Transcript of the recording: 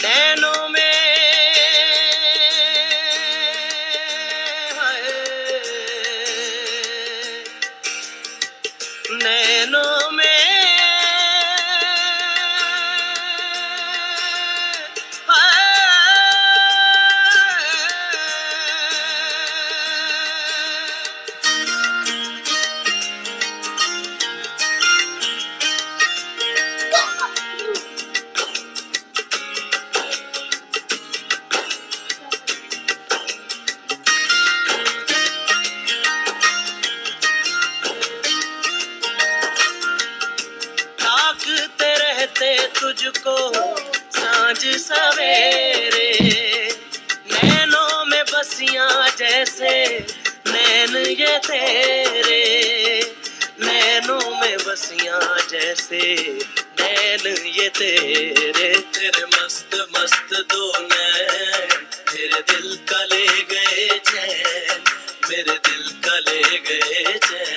नैनों में हाय, नैनों में ताकते रहते तुझको सांझ सवेरे, नैनों में बसियां जैसे नैन ये तेरे, नैनों में बसियां जैसे नैन ये तेरे। तेरे मस्त मस्त दो नैन मेरे दिल का ले गए चैन, मेरे दिल का ले गए चैन।